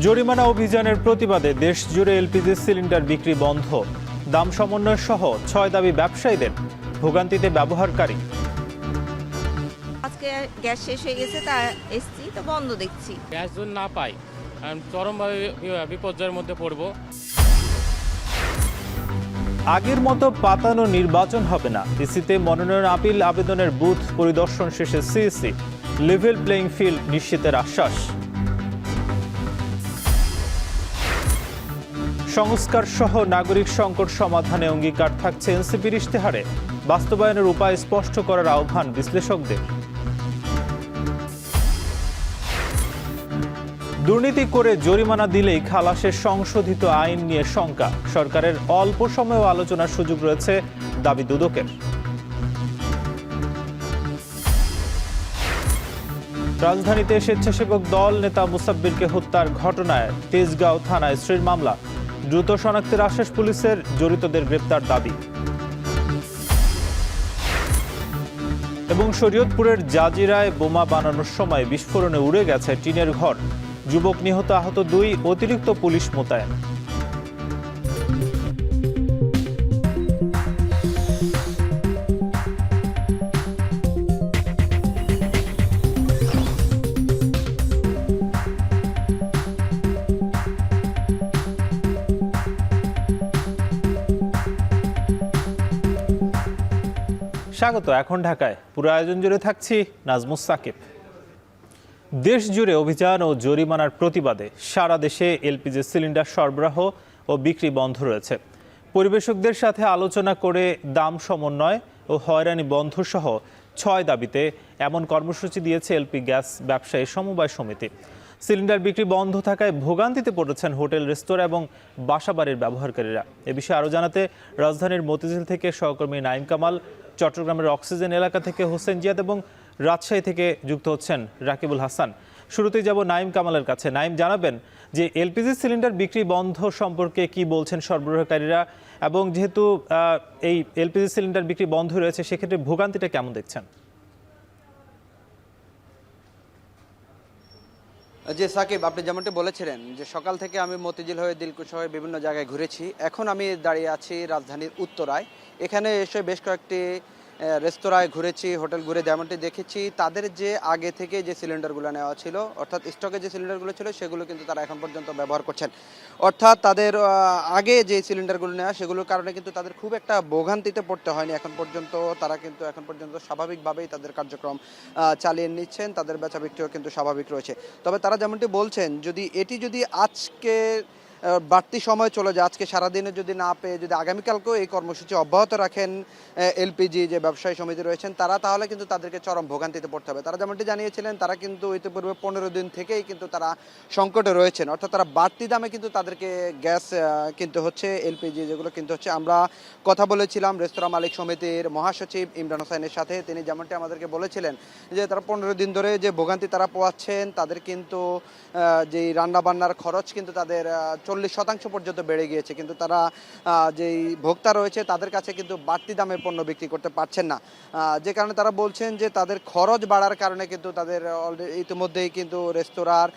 জরিমানা অভিযানের প্রতিবাদে দেশজুড়ে এলপিজি সিলিন্ডার বিক্রি বন্ধ। দাম সমন্বয় সহ 6 দাবি ব্যবসায়ীদের, ভোগান্তিতে ব্যবহারকারী। আজকে গ্যাস শেষ হয়ে গেছে, তা এসছি তো বন্ধ দেখছি। গ্যাস যদি না পাই চরমভাবে বিপর্যয়ের মধ্যে পড়ব। আগের মতো পাতানো নির্বাচন হবে না। ইসিতে মনোনয়ন আপিল আবেদনের বুথ পরিদর্শন শেষে সিইসি লেভেল প্লেইং ফিল্ড নিশ্চিতের আশ্বাস। সংস্কার সহ নাগরিক সংকট সমাধানে অঙ্গীকার থাকছে এনসিপির ইশতেহারে। বাস্তবায়নের উপায় স্পষ্ট করার আহ্বান বিশ্লেষকদের। দুর্নীতি করে জরিমানা দিলেই খালাসের সংশোধিত আইন নিয়ে শঙ্কা। সরকারের অল্প সময়েও আলোচনার সুযোগ রয়েছে, দাবি দুদকের। রাজধানীতে স্বেচ্ছাসেবক দল নেতা মুসাব্বিরকে হত্যার ঘটনায় তেজগাঁও থানায় স্ত্রীর মামলা। দ্রুত শনাক্তের আশ্বাস পুলিশের, জড়িতদের গ্রেপ্তার দাবি। এবং শরীয়তপুরের জাজিরায় বোমা বানানোর সময় বিস্ফোরণে উড়ে গেছে টিনের ঘর। যুবক নিহত, আহত 2, অতিরিক্ত পুলিশ মোতায়েন। স্বাগত। এখন ঢাকায় পুরো আয়োজন জুড়ে থাকছি নাজমুস সাকিব। দেশ জুড়ে অভিযান ও জরিমানার প্রতিবাদে সারা দেশে এলপিজি সিলিন্ডার সরবরাহ ও বিক্রি বন্ধ রয়েছে। পরিবেশকদের সাথে আলোচনা করে দাম সমন্বয় ও হয়রানি বন্ধ সহ 6 দাবিতে এমন কর্মসূচি দিয়েছে এলপি গ্যাস ব্যবসায়ী সমবায় সমিতি। সিলিন্ডার বিক্রি বন্ধ থাকায় ভোগান্তিতে পড়েছেন হোটেল, রেস্তোরাঁ এবং বাসাবাড়ির ব্যবহারকারীরা। এ বিষয়ে আরও জানাতে রাজধানীর মতিঝিল থেকে সহকর্মী নাইম কামাল, চট্টগ্রামের অক্সিজেন এলাকা থেকে হোসেন জিয়াদ এবং রাজশাহী থেকে যুক্ত হচ্ছেন রাকিবুল হাসান। শুরুতেই যাব নাইম কামালের কাছে। নাইম, জানাবেন যে এলপিজি সিলিন্ডার বিক্রি বন্ধ সম্পর্কে কি বলছেন সরবরাহকারীরা, এবং যেহেতু এই এলপিজি সিলিন্ডার বিক্রি বন্ধ রয়েছে সেক্ষেত্রে ভোগান্তিটা কেমন দেখছেন? জি সাকিব, আপনি যেমনটি বলেছিলেন যে সকাল থেকে আমি মতিঝিল হয়ে দিলকুশ হয়ে বিভিন্ন জায়গায় ঘুরেছি। এখন আমি দাঁড়িয়ে আছি রাজধানীর উত্তরায়। এখানে এসে বেশ কয়েকটি রেস্তোরাঁয় ঘুরেছি, হোটেল ঘুরে যেমনটি দেখেছি তাদের যে আগে থেকে যে সিলিন্ডারগুলো নেওয়া ছিল, অর্থাৎ স্টকে যে সিলিন্ডারগুলো ছিল সেগুলো কিন্তু তারা এখন পর্যন্ত ব্যবহার করছেন। অর্থাৎ তাদের আগে যে সিলিন্ডারগুলো নেওয়া সেগুলোর কারণে কিন্তু তাদের খুব একটা ভোগান্তিতে পড়তে হয়নি এখন পর্যন্ত। তারা কিন্তু এখন পর্যন্ত স্বাভাবিকভাবেই তাদের কার্যক্রম চালিয়ে নিচ্ছেন, তাদের বেচা বিক্রিও কিন্তু স্বাভাবিক রয়েছে। তবে তারা যেমনটি বলছেন যদি আজকে বাড়তি সময় চলে যায়, আজকে সারাদিনে যদি না পেয়ে যদি আগামীকালকেও এই কর্মসূচি অব্যাহত রাখেন এলপিজি যে ব্যবসায়ী সমিতি রয়েছেন তারা, তাহলে কিন্তু তাদেরকে চরম ভোগান্তিতে পড়তে হবে। তারা যেমনটি জানিয়েছিলেন তারা কিন্তু ইতিপূর্বে 15 দিন থেকেই কিন্তু তারা সংকটে রয়েছেন, অর্থাৎ তারা বাড়তি দামে কিন্তু তাদেরকে গ্যাস কিনতে হচ্ছে, এলপিজি যেগুলো কিনতে হচ্ছে। আমরা কথা বলেছিলাম রেস্তোরাঁ মালিক সমিতির মহাসচিব ইমরান হোসেনের সাথে। তিনি যেমনটি আমাদেরকে বলেছিলেন যে তারা 15 দিন ধরে যে ভোগান্তি তারা পোয়াচ্ছেন, তাদের কিন্তু যেই রান্নাবান্নার খরচ কিন্তু তাদের 40% পর্যন্ত বেড়ে গিয়েছে, কিন্তু তারা যেই ভোক্তা রয়েছে তাদের কাছে কিন্তু বাড়তি দামে পণ্য বিক্রি করতে পারছেন না, যে কারণে তারা বলছেন যে তাদের খরচ বাড়ার কারণে কিন্তু তাদের ইতিমধ্যেই কিন্তু রেস্তোরাঁর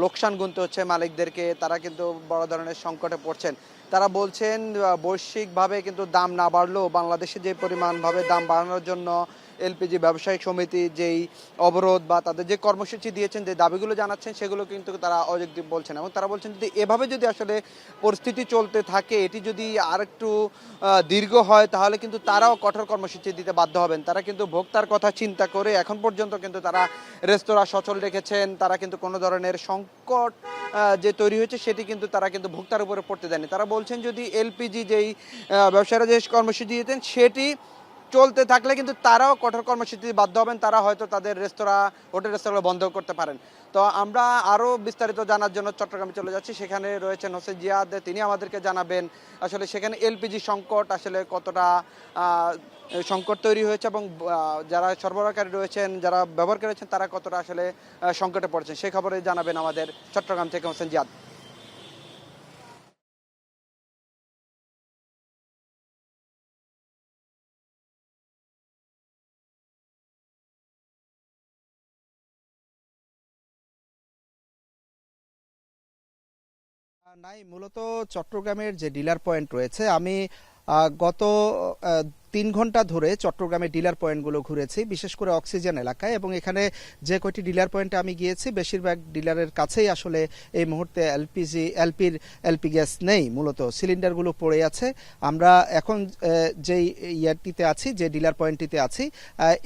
লোকসান গুনতে হচ্ছে মালিকদেরকে। তারা কিন্তু বড় ধরনের সংকটে পড়ছেন। তারা বলছেন বৈশ্বিকভাবে কিন্তু দাম না বাড়লেও বাংলাদেশে যে পরিমাণভাবে দাম বাড়ানোর জন্য এলপিজি ব্যবসায়িক সমিতি যেই অবরোধ বা তাদের যে কর্মসূচি দিয়েছেন, যে দাবিগুলো জানাচ্ছেন সেগুলো কিন্তু তারা অযৌক্তিক বলছেন। এবং তারা বলছেন যদি এভাবে যদি আসলে পরিস্থিতি চলতে থাকে, এটি যদি আরেকটু দীর্ঘ হয় তাহলে কিন্তু তারাও কঠোর কর্মসূচি দিতে বাধ্য হবেন। তারা কিন্তু ভোক্তার কথা চিন্তা করে এখন পর্যন্ত কিন্তু তারা রেস্তোরাঁ সচল রেখেছেন। তারা কিন্তু কোনো ধরনের সংকট যে তৈরি হয়েছে সেটি কিন্তু তারা কিন্তু ভোক্তার উপরে পড়তে দেয়নি। তারা বলছেন যদি এলপিজি যেই ব্যবসায়ীরা যে কর্মসূচি দিয়েছেন সেটি চলতে থাকলে কিন্তু তারাও কঠোর কর্মসূচিতে বাধ্য হবেন। তারা হয়তো তাদের রেস্তোরাঁ, হোটেল, রেস্তোরাঁ বন্ধ করতে পারেন। তো আমরা আরও বিস্তারিত জানার জন্য চট্টগ্রামে চলে যাচ্ছি। সেখানে রয়েছেন হোসেন জিয়াদ, তিনি আমাদেরকে জানাবেন আসলে সেখানে এলপিজি সংকট আসলে কতটা সংকট তৈরি হয়েছে এবং যারা সরবরাহকারী রয়েছেন, যারা ব্যবহার করেছেন তারা কতটা আসলে সংকটে পড়েছেন, সেই খবরে জানাবেন আমাদের চট্টগ্রাম থেকে হোসেন জিয়াদ। নাই, মূলত চট্টগ্রামের যে ডিলার পয়েন্ট রয়েছে, আমি গত 3 ঘন্টা ধরে চট্টগ্রামের ডিলার পয়েন্টগুলো ঘুরেছি, বিশেষ করে অক্সিজেন এলাকায়, এবং এখানে যে কয়টি ডিলার পয়েন্টে আমি গিয়েছি বেশিরভাগ ডিলারের কাছেই আসলে এই মুহূর্তে এলপি গ্যাস নেই, মূলত সিলিন্ডারগুলো পড়ে আছে। আমরা এখন যেই ইয়ারটিতে আছি, যে ডিলার পয়েন্টটিতে আছি,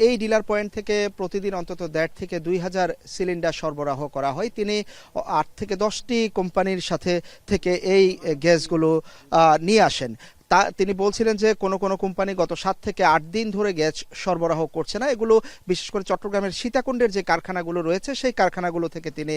এই ডিলার পয়েন্ট থেকে প্রতিদিন অন্তত 1.5 থেকে 2,000 সিলিন্ডার সরবরাহ করা হয়। তিনি 8 থেকে 10টি কোম্পানির সাথে থেকে এই গ্যাসগুলো নিয়ে আসেন। তিনি বলছিলেন যে কোনো কোনো কোম্পানি গত 7 থেকে 8 দিন ধরে গ্যাস সরবরাহ করছে না। এগুলো বিশেষ করে চট্টগ্রামের সীতাকুণ্ডের যে কারখানাগুলো রয়েছে সেই কারখানাগুলো থেকে তিনি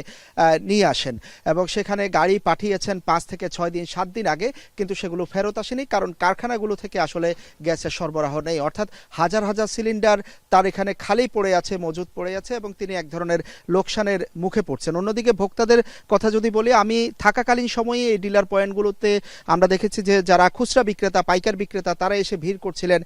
নিয়ে আসেন, এবং সেখানে গাড়ি পাঠিয়েছেন 5 থেকে 6 দিন 7 দিন আগে, কিন্তু সেগুলো ফেরত আসেনি, কারণ কারখানাগুলো থেকে আসলে গ্যাসের সরবরাহ নেই। অর্থাৎ হাজার হাজার সিলিন্ডার তার এখানে খালি পড়ে আছে, মজুদ পড়ে আছে, এবং তিনি এক ধরনের লোকসানের মুখে পড়ছেন। অন্যদিকে ভোক্তাদের কথা যদি বলি, আমি থাকাকালীন সময়ে এই ডিলার পয়েন্টগুলোতে আমরা দেখেছি যে যারা খুচরা বিক্রেতা, পাইকার বিক্রেতা, তারা এসে ভিড় করছিলেন।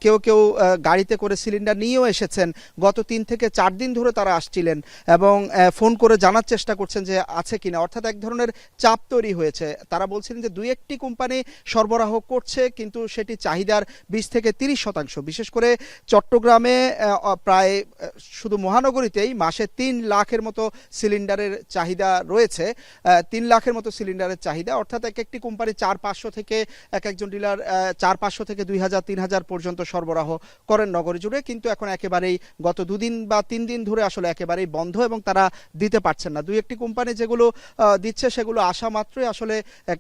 কেউ কেউ গাড়িতে করে সিলিন্ডার নিয়েও এসেছেন। গত 3 থেকে 4 দিন ধরে তারা আসছিলেন এবং ফোন করে জানার চেষ্টা করছেন যে আছে কিনা। অর্থাৎ এক ধরনের চাপ তৈরি হয়েছে। তারা বলছিলেন যে 2-1টি কোম্পানি সরবরাহ করছে, কিন্তু সেটি চাহিদার 20 থেকে 30%। বিশেষ করে চট্টগ্রামে প্রায় শুধু মহানগরীতেই মাসে 3 লাখের মতো সিলিন্ডারের চাহিদা রয়েছে, 3 লাখের মতো সিলিন্ডারের চাহিদা। অর্থাৎ এক একটি কোম্পানি 400-500 থেকে, এক একজন ডিলার 400-500 থেকে 2000-3000 পর্যন্ত সরবরাহ করেন নগরী জুড়ে, কিন্তু এখন একেবারেই গত 2 দিন বা 3 দিন ধরে আসলে একেবারেই বন্ধ, এবং তারা দিতে পারছেন না। 2-1টি কোম্পানি যেগুলো দিচ্ছে সেগুলো আসা মাত্রই আসলে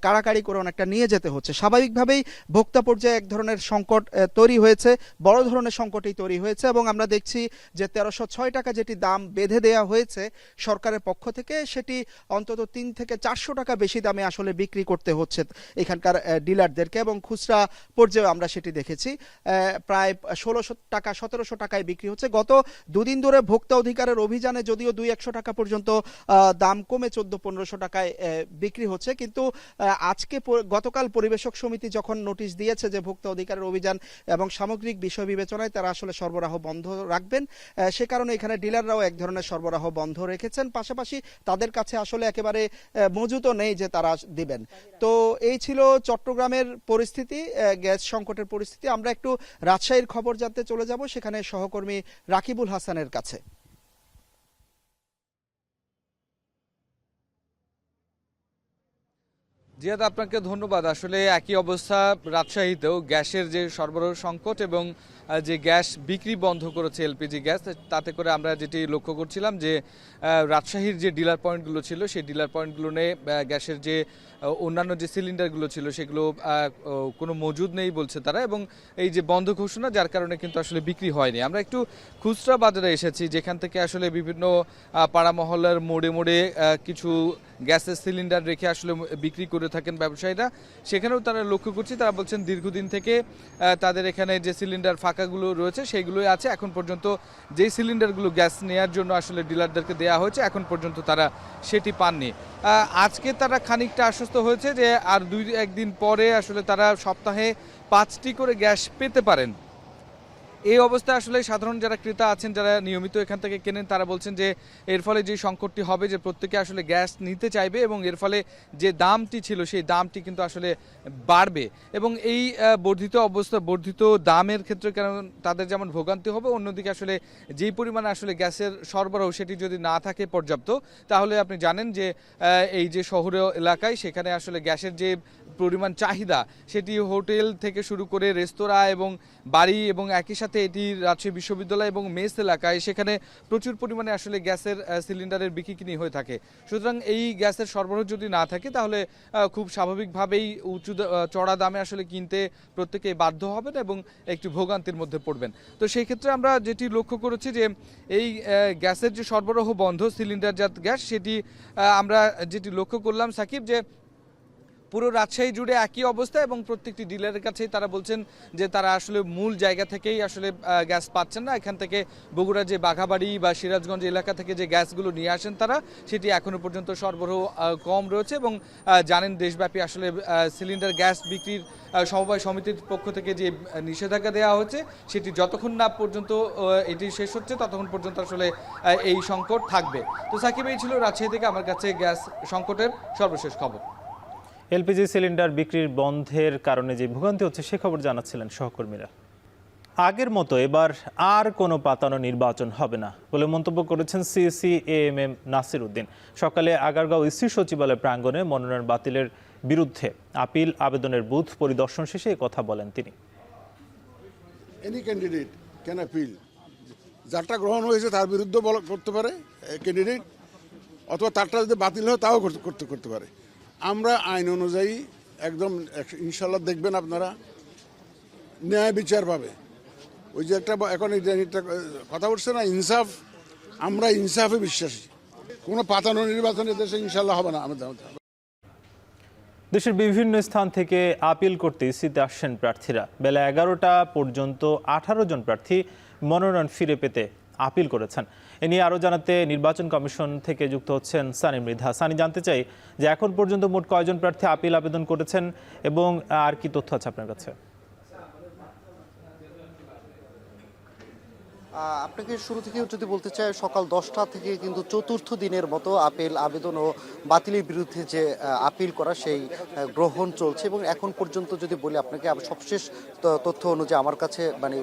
কাড়াকাড়ি করে অনেকটা নিয়ে যেতে হচ্ছে। স্বাভাবিকভাবেই ভোক্তা পর্যায়ে এক ধরনের সংকট তৈরি হয়েছে, বড় ধরনের সংকটই তৈরি হয়েছে, এবং আমরা দেখছি যে 1306 টাকা যেটি দাম বেঁধে দেওয়া হয়েছে সরকারের পক্ষ থেকে, সেটি অন্তত 3 থেকে 400 টাকা বেশি দামে আসলে বিক্রি করতে হচ্ছে এখানকার ডিলারদেরকে, এবং খুচরা পর্যায়ে আমরা সেটি দেখেছি প্রায় 1600 টাকা 1700 টাকায় বিক্রি হচ্ছে। গত 2 দিন ধরে ভোক্তা অধিকারের অভিযানে যদিও 200-100 টাকা পর্যন্ত দাম কমে 1400-1500 টাকায় বিক্রি হচ্ছে, কিন্তু গতকাল পরিবেশক সমিতি যখন নোটিশ দিয়েছে যে ভোক্তা অধিকারের অভিযান এবং সামগ্রিক বিষয় বিবেচনায় তারা আসলে সরবরাহ বন্ধ রাখবেন, সে কারণে এখানে ডিলাররাও এক ধরনের সরবরাহ বন্ধ রেখেছেন। পাশাপাশি তাদের কাছে আসলে একেবারে মজুতও নেই যে তারা দিবেন। তো এই ছিল চট্টগ্রামের পরিস্থিতি, গ্যাস সংকটের পরিস্থিতি। আমরা একটু রাজশাহীর খবর জানতে চলে যাব, সেখানে সহকর্মী রাকিবুল হাসানের কাছে। জিয়াদ, আপনাকে ধন্যবাদ। আসলে একই অবস্থা রাজশাহীতেও, গ্যাসের যে সরবরাহ সংকট এবং যে গ্যাস বিক্রি বন্ধ করেছে এলপিজি গ্যাস, তাতে করে আমরা যেটি লক্ষ্য করছিলাম যে রাজশাহীর যে ডিলার পয়েন্টগুলো ছিল সেই ডিলার পয়েন্টগুলো নিয়ে গ্যাসের যে অন্যান্য যে সিলিন্ডারগুলো ছিল সেগুলো কোনো মজুদ নেই বলছে তারা, এবং এই যে বন্ধ ঘোষণা, যার কারণে কিন্তু আসলে বিক্রি হয়নি। আমরা একটু খুচরা বাজারে এসেছি, যেখান থেকে আসলে বিভিন্ন পাড়া মহল্লার মোড়ে মোড়ে কিছু গ্যাসের সিলিন্ডার রেখে আসলে বিক্রি করে থাকেন ব্যবসায়ীরা। সেখানেও তারা লক্ষ্য করছি, তারা বলছেন দীর্ঘদিন থেকে তাদের এখানে যে সিলিন্ডার ফাঁকাগুলো রয়েছে সেইগুলোই আছে। এখন পর্যন্ত যেই সিলিন্ডারগুলো গ্যাস নেওয়ার জন্য আসলে ডিলারদেরকে দেওয়া হয়েছে, এখন পর্যন্ত তারা সেটি পাননি। আজকে তারা খানিকটা আশ্বস্ত হয়েছে যে আর 2-1 দিন পরে আসলে তারা সপ্তাহে 5টি করে গ্যাস পেতে পারেন। এই অবস্থায় আসলে সাধারণ যারা ক্রেতা আছেন, যারা নিয়মিত এখান থেকে কেনেন, তারা বলছেন যে এর ফলে যে সংকটটি হবে, যে প্রত্যেকে আসলে গ্যাস নিতে চাইবে, এবং এর ফলে যে দামটি ছিল সেই দামটি কিন্তু আসলে বাড়বে, এবং এই বর্ধিত দামের ক্ষেত্রে কারণ তাদের যেমন ভোগান্তি হবে, অন্যদিকে আসলে যেই পরিমাণে আসলে গ্যাসের সরবরাহ সেটি যদি না থাকে পর্যাপ্ত, তাহলে আপনি জানেন যে এই যে শহরে এলাকায় সেখানে আসলে গ্যাসের যে পরিমাণ চাহিদা, সেটি হোটেল থেকে শুরু করে রেস্তোরাঁ এবং বাড়ি, এবং একই সাথে এটি রাজশাহী বিশ্ববিদ্যালয় এবং মেস এলাকায় সেখানে প্রচুর পরিমাণে আসলে গ্যাসের সিলিন্ডারের বিক্রি হয়ে থাকে। সুতরাং এই গ্যাসের সরবরাহ যদি না থাকে, তাহলে খুব স্বাভাবিকভাবেই চড়া দামে আসলে কিনতে প্রত্যেকেই বাধ্য হবেন এবং একটু ভোগান্তির মধ্যে পড়বেন। তো সেই ক্ষেত্রে আমরা যেটি লক্ষ্য করেছি যে এই গ্যাসের যে সরবরাহ বন্ধ, সিলিন্ডারজাত গ্যাস, সেটি আমরা যেটি লক্ষ্য করলাম সাকিব, যে পুরো রাজশাহী জুড়ে একই অবস্থা, এবং প্রত্যেকটি ডিলারের কাছেই তারা বলছেন যে তারা আসলে মূল জায়গা থেকেই আসলে গ্যাস পাচ্ছেন না। এখান থেকে বগুড়া যে বাঘাবাড়ি বা সিরাজগঞ্জ এলাকা থেকে যে গ্যাসগুলো নিয়ে আসেন তারা, সেটি এখনো পর্যন্ত সরবরাহ কম রয়েছে, এবং জানেন দেশব্যাপী আসলে সিলিন্ডার গ্যাস বিক্রির সমবায় সমিতির পক্ষ থেকে যে নিষেধাজ্ঞা দেওয়া হচ্ছে, সেটি যতক্ষণ না পর্যন্ত এটি শেষ হচ্ছে ততক্ষণ পর্যন্ত আসলে এই সংকট থাকবে। তো সাকিব, এই ছিল রাজশাহী থেকে আমার কাছে গ্যাস সংকটের সর্বশেষ খবর। এলপিজি সিলিন্ডার বিক্রির বন্ধের কারণে যে ভোগান্তি হচ্ছে সে খবর জানাচ্ছিলেন সহকর্মীরা। আগের মতো এবার আর কোনো পাতানো নির্বাচন হবে না বলে মন্তব্য করেছেন সিএসি এএমএম নাসির উদ্দিন। সকালে আগারগাঁও ইসি সচিবালয় প্রাঙ্গণে মনোনয়ন বাতিলের বিরুদ্ধে আপিল আবেদনের বুথ পরিদর্শন শেষে কথা বলেন তিনি। এনি ক্যান্ডিডেট ক্যান অ্যাপিল, যারটা গ্রহণ হয়েছে তার বিরুদ্ধে করতে পারে ক্যান্ডিডেট, অথবা তারটা যদি বাতিল হয় তাও করতে পারে। আমরা আইন অনুযায়ী একদম ইনশাল্লাহ দেখবেন আপনারা ন্যায় বিচার পাবে। ওই যে একটা এখন একটা কথা উঠছে না, ইনসাফ, আমরা ইনসাফে বিশ্বাসী। কোনো পাতানো নির্বাচনের দেশে ইনশাল্লাহ হবে না আমাদের। দেশের বিভিন্ন স্থান থেকে আপিল করতে ইসিতে আসছেন প্রার্থীরা। বেলা 11টা পর্যন্ত 18 জন প্রার্থী মনোনয়ন ফিরে পেতে আপিল করেছেন। এ নিয়ে আরও জানাতে নির্বাচন কমিশন থেকে যুক্ত হচ্ছেন সানি মৃধা। সানি, জানতে চাই যে এখন পর্যন্ত মোট কয়জন প্রার্থী আপিল আবেদন করেছেন এবং আর কি তথ্য আছে আপনার কাছে? আপনাকে শুরু থেকে যদি বলতে চাই, সকাল 10টা থেকে কিন্তু চতুর্থ দিনের মতো আপিল আবেদন ও বাতিলের বিরুদ্ধে যে আপিল করা সেই গ্রহণ চলছে। এবং এখন পর্যন্ত যদি বলি আপনাকে, সবশেষ তথ্য অনুযায়ী আমার কাছে মানে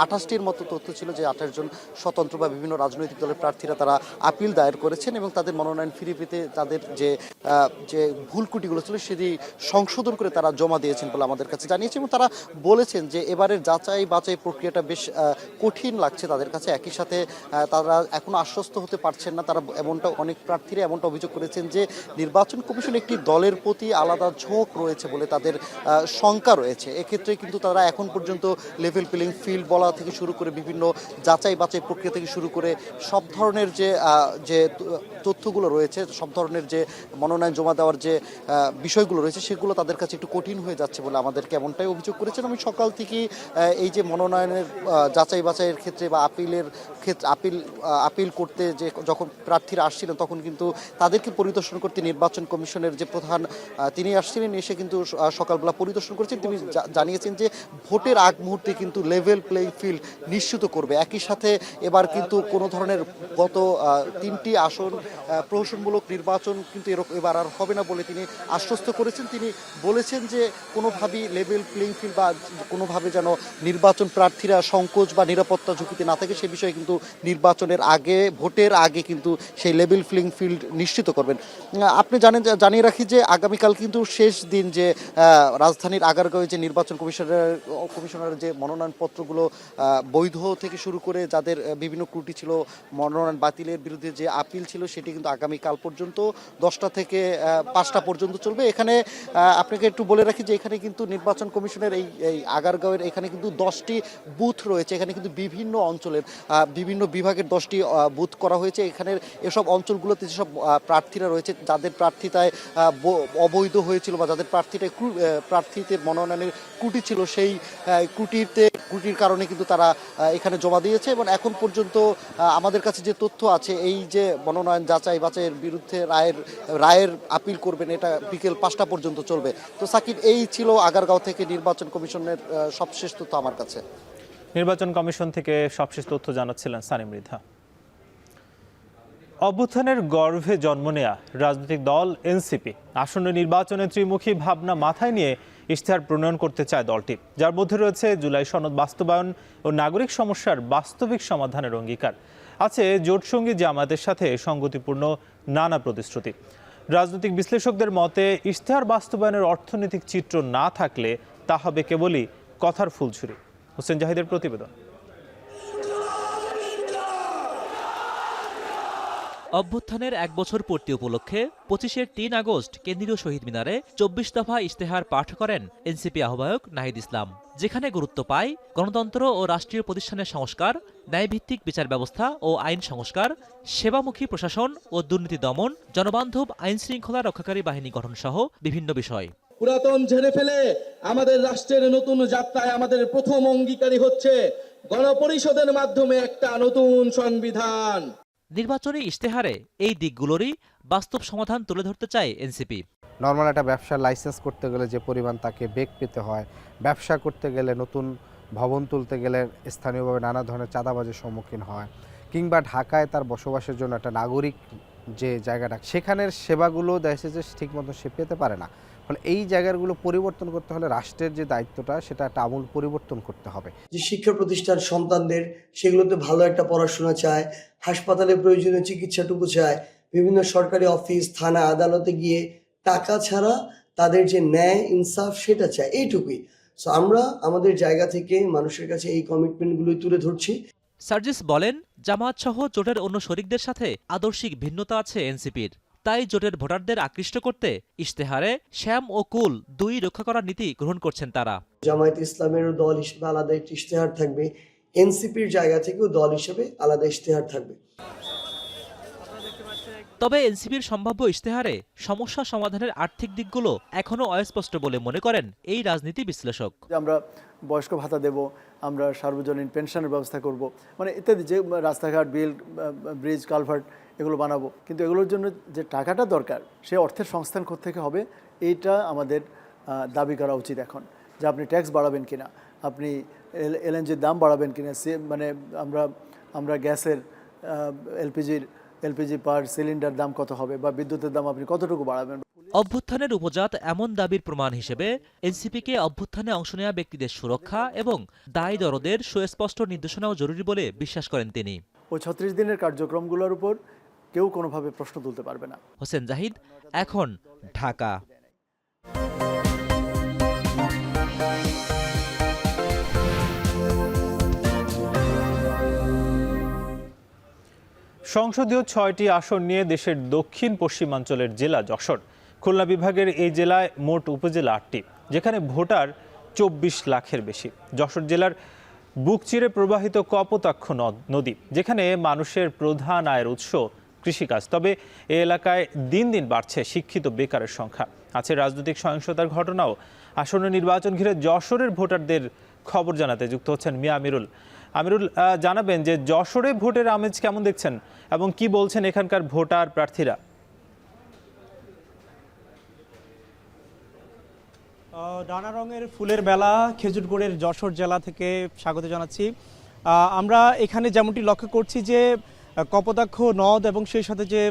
28টির মতো তথ্য ছিল যে 28 জন স্বতন্ত্র বা বিভিন্ন রাজনৈতিক দলের প্রার্থীরা তারা আপিল দায়ের করেছেন এবং তাদের মনোনয়ন ফিরে পেতে তাদের যে ভুল ত্রুটিগুলো ছিল সেটি সংশোধন করে তারা জমা দিয়েছেন বলে আমাদের কাছে জানিয়েছে। এবং তারা বলেছেন যে এবারের যাচাই বাছাই প্রক্রিয়াটা বেশ কঠিন লাগছে তাদের কাছে। একই সাথে তারা এখনো আশ্বস্ত হতে পারছেন না। তারা এমনটা, অনেক প্রার্থীরা এমনটা অভিযোগ করেছেন যে নির্বাচন কমিশন একটি দলের প্রতি আলাদা ঝোঁক রয়েছে বলে তাদের শঙ্কা রয়েছে। এক্ষেত্রে কিন্তু তারা এখন পর্যন্ত লেভেল প্লেইং ফিল্ড বলা থেকে শুরু করে বিভিন্ন যাচাই বাছাই প্রক্রিয়া থেকে শুরু করে সব ধরনের যে তথ্যগুলো রয়েছে, সব ধরনের যে মনোনয়ন জমা দেওয়ার যে বিষয়গুলো রয়েছে সেগুলো তাদের কাছে একটু কঠিন হয়ে যাচ্ছে বলে আমাদেরকে এমনটাই অভিযোগ করেছেন। আমি সকাল থেকেই এই যে মনোনয়নের যাচাই বাছাইয়ের ক্ষেত্রে বা আপিলের ক্ষেত্রে আপিল করতে যে যখন প্রার্থীরা আসছিলেন তখন কিন্তু তাদেরকে পরিদর্শন করতে নির্বাচন কমিশনের যে প্রধান তিনি আসছিলেন, এসে কিন্তু সকালবেলা পরিদর্শন করেছেন। তিনি জানিয়েছেন যে ভোটের আগ মুহূর্তে কিন্তু লেভেল প্লেইং ফিল্ড নিশ্চিত করবে। একই সাথে এবার কিন্তু কোনো ধরনের গত 3টি আসন প্রহসনমূলক নির্বাচন কিন্তু এবার আর হবে না বলে তিনি আশ্বস্ত করেছেন। তিনি বলেছেন যে কোনোভাবেই লেভেল প্লেইং ফিল্ড বা কোনোভাবে যেন নির্বাচন প্রার্থীরা সংকোচ বা নিরাপত্তা ঝুঁকিতে না থাকে সে বিষয়ে কিন্তু নির্বাচনের আগে, ভোটের আগে কিন্তু সেই লেভেল প্লেইং ফিল্ড নিশ্চিত করবেন। আপনি জানিয়ে রাখি যে আগামীকাল কিন্তু শেষ দিন, যে রাজধানীর আগারগাঁওয়ে যে নির্বাচন কমিশনারের যে মনোনয়নপত্রগুলো বৈধ থেকে শুরু করে যাদের বিভিন্ন ত্রুটি ছিল, মনোনয়ন বাতিলের বিরুদ্ধে যে আপিল ছিল, সেটি কিন্তু আগামীকাল পর্যন্ত 10টা থেকে 5টা পর্যন্ত চলবে। এখানে আপনাকে একটু বলে রাখি যে এখানে কিন্তু নির্বাচন কমিশনের এই আগারগাঁওয়ের এখানে কিন্তু 10টি বুথ রয়েছে। এখানে কিন্তু বিভিন্ন অঞ্চলের বিভিন্ন বিভাগের 10টি বুথ করা হয়েছে। এখানের এসব অঞ্চলগুলোতে যেসব প্রার্থীরা রয়েছে, যাদের প্রার্থিতায় অবৈধ হয়েছিল বা যাদের প্রার্থীতে মনোনয়নের ত্রুটি ছিল, সেই ত্রুটির কারণে কিন্তু তারা এখানে জমা দিয়েছে। এবং এখন পর্যন্ত আমাদের কাছে যে তথ্য আছে, এই যে মনোনয়ন যাচাই বাছাইয়ের বিরুদ্ধে রায়ের আপিল করবেন, এটা বিকেল 5টা পর্যন্ত চলবে। তো সাকিব, এই ছিল আগারগাঁও থেকে নির্বাচন কমিশনের সবশেষ তথ্য আমার কাছে। নির্বাচন কমিশন থেকে সবশেষ তথ্য জানাচ্ছিলেন সানি মৃধা। অভ্যুত্থানের গর্ভে জন্ম নেয়া রাজনৈতিক দল এনসিপি আসন্ন নির্বাচনে ত্রিমুখী ভাবনা মাথায় নিয়ে ইশতেহার প্রণয়ন করতে চায় দলটি, যার মধ্যে রয়েছে জুলাই সনদ বাস্তবায়ন ও নাগরিক সমস্যার বাস্তবিক সমাধানের অঙ্গীকার। আছে জোটসঙ্গী জামায়াতের সাথে সঙ্গতিপূর্ণ নানা প্রতিশ্রুতি। রাজনৈতিক বিশ্লেষকদের মতে ইশতেহার বাস্তবায়নের অর্থনৈতিক চিত্র না থাকলে তা হবে কেবলই কথার ফুলঝুরি। হোসেন জাহিদের প্রতিবেদন। অভ্যুত্থানের 1 বছর পূর্তি উপলক্ষে 25 3 আগস্ট কেন্দ্রীয় শহীদ মিনারে 24 দফা ইশতেহার পাঠ করেন এনসিপি আহ্বায়ক নাহিদ ইসলাম, যেখানে গুরুত্ব পায় গণতন্ত্র ও রাষ্ট্রীয় প্রতিষ্ঠানের সংস্কার, ন্যায়ভিত্তিক বিচার ব্যবস্থা ও আইন সংস্কার, সেবামুখী প্রশাসন ও দুর্নীতি দমন, জনবান্ধব আইন শৃঙ্খলা রক্ষাকারী বাহিনী গঠন সহ বিভিন্ন বিষয়। পুরাতন ঝেড়ে ফেলে আমাদের রাষ্ট্রের নতুন যাত্রায় আমাদের প্রথম অঙ্গীকারী হচ্ছে গণপরিষদের মাধ্যমে একটা নতুন সংবিধান। নির্বাচনী ইশতেহারে এই দিকগুলোরই বাস্তব সমাধান তুলে ধরতে চায় এনসিপি। নর্মাল একটা ব্যবসার লাইসেন্স করতে গেলে যে পরিমাণ তাকে বেগ পেতে হয়, ব্যবসা করতে গেলে, নতুন ভবন তুলতে গেলে স্থানীয়ভাবে নানা ধরনের চাঁদাবাজির সম্মুখীন হয়, কিংবা ঢাকায় তার বসবাসের জন্য একটা নাগরিক যে জায়গাটা, সেখানের সেবাগুলো দেখা যাচ্ছে যে ঠিকমতো সে পেতে পারে না। ফলে এই জায়গাগুলো পরিবর্তন করতে হলে রাষ্ট্রের যে দায়িত্বটা সেটা একটা আমূল পরিবর্তন করতে হবে। যে শিক্ষা প্রতিষ্ঠান সন্তানদের সেগুলোতে ভালো একটা পড়াশোনা চায়, হাসপাতালে প্রয়োজনীয় চিকিৎসাটুকু চায়, বিভিন্ন সরকারি অফিস থানা আদালতে গিয়ে টাকা ছাড়া তাদের যে ন্যায় ইনসাফ সেটা চায়, এইটুকুই। সো আমরা আমাদের জায়গা থেকে মানুষের কাছে এই কমিটমেন্টগুলোই তুলে ধরছি। সার্জিস বলেন, জামায়াত সহ জোটের অন্য শরিকদের সাথে আদর্শিক ভিন্নতা আছে এনসিপির। তাই জোটের ভোটারদের আকৃষ্ট করতে ইশতেহারে শ্যাম ও কুল দুই রক্ষা করার নীতি গ্রহণ করছেন তারা। জামায়াত ইসলামেরও দল হিসেবে আলাদা একটি ইশতেহার থাকবে, এনসিপির জায়গা থেকেও দল হিসেবে আলাদা ইশতেহার থাকবে। তবে এনসিপির সম্ভাব্য ইশতেহারে সমস্যা সমাধানের আর্থিক দিকগুলো এখনো অস্পষ্ট বলে মনে করেন এই রাজনীতি বিশ্লেষক। আমরা বয়স্ক ভাতা দেব, আমরা সার্বজনীন পেনশনের ব্যবস্থা করব, মানে ইত্যাদি, যে রাস্তাঘাট, বিল, ব্রিজ, কালভার্ট এগুলো বানাবো। কিন্তু এগুলোর জন্য যে টাকাটা দরকার সে অর্থের সংস্থান কোত্থেকে হবে, এইটা আমাদের দাবি করা উচিত এখন। যে আপনি ট্যাক্স বাড়াবেন কিনা, আপনি এলএনজির দাম বাড়াবেন কিনা, মানে আমরা গ্যাসের এলপিজি পার সিলিন্ডার দাম কত হবে, বা বিদ্যুতের দাম আপনি কতটুকু বাড়াবেন। অভ্যুত্থানের উপজাত এমন দাবির প্রমাণ হিসেবে এনসিপিকে অভ্যুত্থানে অংশ নেওয়া ব্যক্তিদের সুরক্ষা এবং দায় দরদের সুস্পষ্ট নির্দেশনাও জরুরি বলে বিশ্বাস করেন তিনি। ওই 36 দিনের কার্যক্রমগুলোর উপর কেউ কোনোভাবে প্রশ্ন তুলতে পারবে না। হোসেন জাহিদ, এখন, ঢাকা। সংসদীয় 6টি আসন নিয়ে দেশের দক্ষিণ পশ্চিমাঞ্চলের জেলা যশোর। খুলনা বিভাগের এই জেলায় মোট উপজেলা 8টি, যেখানে ভোটার 24 লাখের বেশি। যশোর জেলার বুক চিরে প্রবাহিত কপোতাক্ষ নদী, যেখানে মানুষের প্রধান আয়ের উৎস কৃষিকাজ। তবে এই এলাকায় দিন দিন বাড়ছে শিক্ষিত বেকারের সংখ্যা। আছে রাজনৈতিক সহিংসতার ঘটনাও। আসন্ন নির্বাচন ঘিরে যশোরের ভোটারদের খবর জানাতে যুক্ত হচ্ছেন মিয়া আমিরুল। আমিরুল, জানাবেন যে যশোরে ভোটের আমেজ কেমন দেখছেন এবং কি বলছেন এখানকার ভোটার প্রার্থীরা? নানা রঙের ফুলের মেলা খেজুরগড়ের যশোর জেলা থেকে স্বাগত জানাচ্ছি। আমরা এখানে যেমনটি লক্ষ্য করছি যে কপোতাক্ষ নদ এবং সেই সাথে যে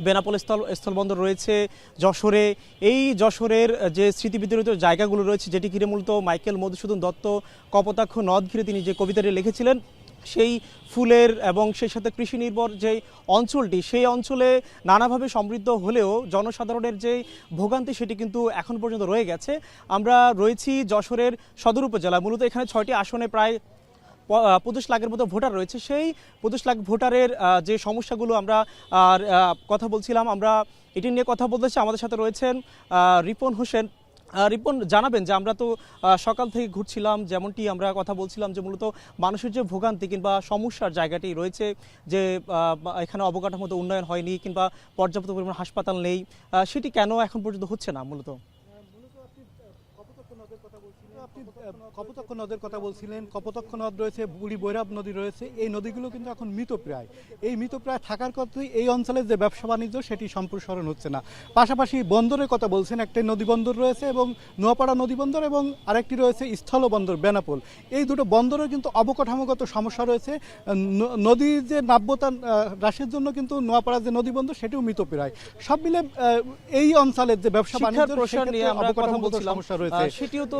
বেনাপোল স্থলবন্দর রয়েছে যশোরে, এই যশোরের যে স্মৃতিবিজড়িত জায়গাগুলো রয়েছে, যেটি ঘিরে মূলত মাইকেল মধুসূদন দত্ত কপোতাক্ষ নদ ঘিরে তিনি যে কবিতাটি লিখেছিলেন, সেই ফুলের এবং সেই সাথে কৃষি নির্ভর যে অঞ্চলটি, সেই অঞ্চলে নানাভাবে সমৃদ্ধ হলেও জনসাধারণের যে ভোগান্তি সেটি কিন্তু এখন পর্যন্ত রয়ে গেছে। আমরা রয়েছি যশোরের সদর উপজেলায়। মূলত এখানে 6টি আসনে প্রায় 25 লাখের মতো ভোটার রয়েছে। সেই 25 লাখ ভোটারের যে সমস্যাগুলো আমরা কথা বলছিলাম, আমরা এটি নিয়ে কথা বলতেছি। আমাদের সাথে রয়েছেন রিপন হোসেন। রিপন, জানাবেন যে আমরা তো সকাল থেকে ঘুরছিলাম, যেমনটি আমরা কথা বলছিলাম যে মূলত মানুষের যে ভোগান্তি কিংবা সমস্যার জায়গাটি রয়েছে, যে এখানে অবকাঠামোগত উন্নয়ন হয়নি কিংবা পর্যাপ্ত পরিমাণ হাসপাতাল নেই, সেটি কেন এখন পর্যন্ত হচ্ছে না? মূলত কপোতাক্ষ নদের কথা বলছিলেন। কপোতাক্ষ নদ রয়েছে, বুড়ি বৈরাব নদী রয়েছে। এই নদীগুলো কিন্তু এখন মৃতপ্রায়। এই মৃতপ্রায় থাকার কথাই এই অঞ্চলের যে ব্যবসা বাণিজ্য সেটি সম্প্রসারণ হচ্ছে না। পাশাপাশি বন্দরের কথা বলছেন, একটি নদী বন্দর রয়েছে এবং নোয়াপাড়া নদী বন্দর, এবং আরেকটি রয়েছে স্থল বন্দর বেনাপোল। এই দুটো বন্দরের কিন্তু অবকাঠামোগত সমস্যা রয়েছে। নদীর যে নাব্যতা হ্রাসের জন্য কিন্তু নোয়াপাড়া যে নদী বন্দর সেটিও মৃতপ্রায়। সব মিলে এই অঞ্চলের যে ব্যবসা বাণিজ্য সমস্যা রয়েছে, সেটিও তো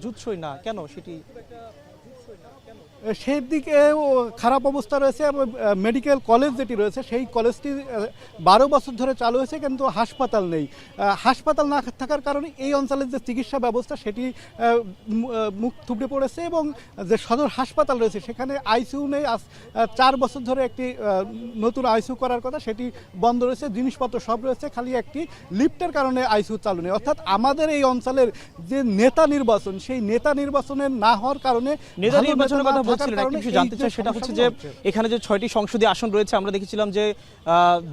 জুৎসই না, কেন সেটি? সেদিকে খারাপ অবস্থা রয়েছে। মেডিকেল কলেজ যেটি রয়েছে সেই কলেজটি 12 বছর ধরে চালু হয়েছে, কিন্তু হাসপাতাল নেই। হাসপাতাল না থাকার কারণে এই অঞ্চলের যে চিকিৎসা ব্যবস্থা সেটি মুখ থুবড়ে পড়েছে, এবং যে সদর হাসপাতাল রয়েছে সেখানে আইসিইউ নেই। 4 বছর ধরে একটি নতুন আইসিইউ করার কথা, সেটি বন্ধ রয়েছে। জিনিসপত্র সব রয়েছে, খালি একটি লিফটের কারণে আইসিইউ চালু নেই। অর্থাৎ আমাদের এই অঞ্চলের যে নেতা নির্বাচন, সেই নেতা নির্বাচনের না হওয়ার কারণে জানতে চাই সেটা হচ্ছে যে এখানে যে 6টি সংসদীয় আসন রয়েছে, আমরা দেখেছিলাম যে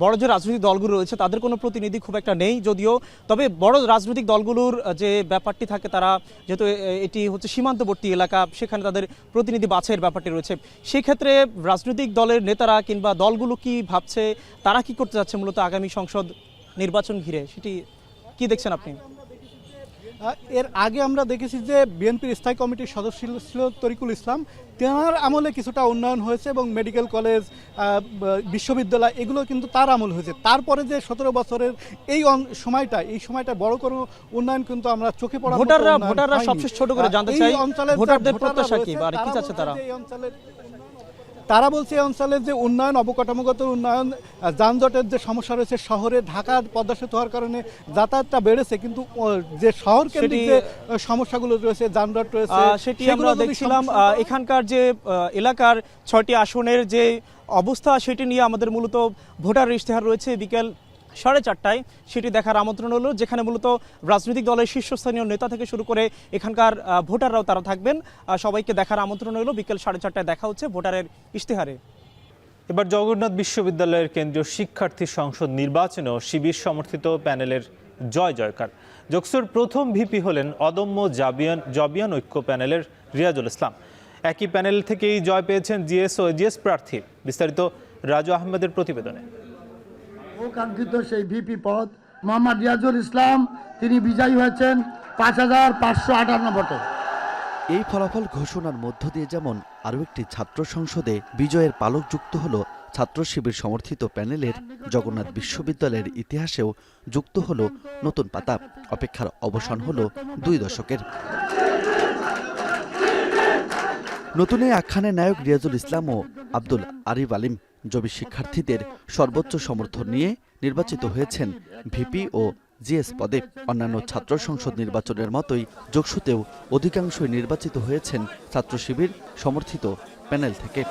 বড় যে রাজনৈতিক দলগুলো রয়েছে তাদের কোনো প্রতিনিধি খুব একটা নেই যদিও। তবে বড় রাজনৈতিক দলগুলোর যে ব্যাপারটি থাকে, তারা যেহেতু এটি হচ্ছে সীমান্তবর্তী এলাকা, সেখানে তাদের প্রতিনিধি বাছাইয়ের ব্যাপারটি রয়েছে। সেই ক্ষেত্রে রাজনৈতিক দলের নেতারা কিংবা দলগুলো কি ভাবছে, তারা কি করতে যাচ্ছে মূলত আগামী সংসদ নির্বাচন ঘিরে, সেটি কি দেখছেন আপনি? এর আগে আমরা দেখেছি যে বিএনপির স্থায়ী কমিটির সদস্য ছিল তরিকুল ইসলাম, তেনার আমলে কিছুটা উন্নয়ন হয়েছে এবং মেডিকেল কলেজ, বিশ্ববিদ্যালয় এগুলো কিন্তু তার আমল হয়েছে। তারপরে যে 17 বছরের এই সময়টা বড় কোনো উন্নয়ন কিন্তু আমরা চোখে পড়া ভোটাররা সবচেয়ে ছোট করে জানতে চাই ভোটারদের প্রত্যাশা কি বা কি চাচ্ছে তারা? তারা বলছে এই অঞ্চলের যে উন্নয়ন, অবকাঠামোগত উন্নয়ন, যানজটের যে সমস্যা রয়েছে, শহরে ঢাকা পদ্মা সেতু হওয়ার কারণে যাতায়াতটা বেড়েছে, কিন্তু যে শহর কেন্দ্রিক যে সমস্যাগুলো রয়েছে, যানজট রয়েছে, সেটি আমরা দেখছিলাম। এখানকার যে এলাকার 6টি আসনের যে অবস্থা সেটি নিয়ে আমাদের মূলত ভোটার ইশতেহার রয়েছে বিকেল 4:30টায়, সেটি দেখার আমন্ত্রণ হলো, যেখানে মূলত রাজনৈতিক দলের শীর্ষস্থানীয় নেতা থেকে শুরু করে এখানকার ভোটাররাও তারা থাকবেন। সবাইকে দেখার আমন্ত্রণ হলো, বিকেল 4:30টায় দেখা হচ্ছে ভোটারের ইশতেহারে। এবার জগন্নাথ বিশ্ববিদ্যালয়ের কেন্দ্রীয় শিক্ষার্থী সংসদ নির্বাচনেও শিবির সমর্থিত প্যানেলের জয়কার। জকসুর প্রথম ভিপি হলেন অদম্য জবিয়ান ঐক্য প্যানেলের রিয়াজুল ইসলাম। একই প্যানেল থেকেই জয় পেয়েছেন জিএস ও এজিএস প্রার্থী। বিস্তারিত রাজু আহমেদের প্রতিবেদনে। কাঙ্ক্ষিত সেই ভিপি পদ মোহাম্মদ রিয়াজুল ইসলাম, তিনি বিজয়ী হয়েছেন 5558 ভোটে। এই ফলাফল ঘোষণার মধ্য দিয়ে যেমন আরও একটি ছাত্র সংসদে বিজয়ের পালক যুক্ত হলো ছাত্র শিবির সমর্থিত প্যানেলের, জগন্নাথ বিশ্ববিদ্যালয়ের ইতিহাসেও যুক্ত হলো নতুন পাতা। অপেক্ষার অবসান হলো 2 দশকের। নতুন এই আখ্যানের নায়ক রিয়াজুল ইসলাম ও আব্দুল আরিফ আলিম জবি শিক্ষার্থীদের সর্বোচ্চ সমর্থন নিয়ে নির্বাচিত হয়েছেন ভিপি ও জিএস পদে। অন্যান্য ছাত্র সংসদ নির্বাচনের মতোই জকসুতেও অধিকাংশই নির্বাচিত হয়েছেন ছাত্র শিবির সমর্থিত প্যানেল থেকে।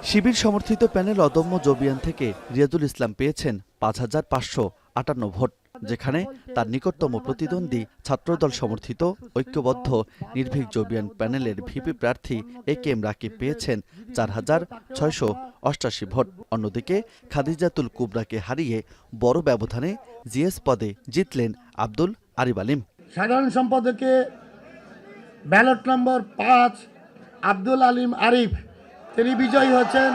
শিবির সমর্থিত প্যানেল অদম্য জবিয়ান থেকে রিয়াজুল ইসলাম পেয়েছেন 5558 ভোট, যেখানে তার নিকটতম প্রতিদ্বন্দ্বী ছাত্রদল সমর্থিত ঐক্যবদ্ধ নির্ভীক জবিয়ান প্যানেলের ভিপি প্রার্থী একেএম রাকিব পেয়েছেন 4688 ভোট। অন্যদিকে খাদিজাতুল কুবরাকে হারিয়ে বড় ব্যবধানে জিএস পদে জিতলেন আব্দুল আরিফ আলিম। সাধারণ সম্পাদকে ব্যালট নম্বর 5 আব্দুল আলিম আরিফ, তিনি বিজয়ী হচ্ছেন।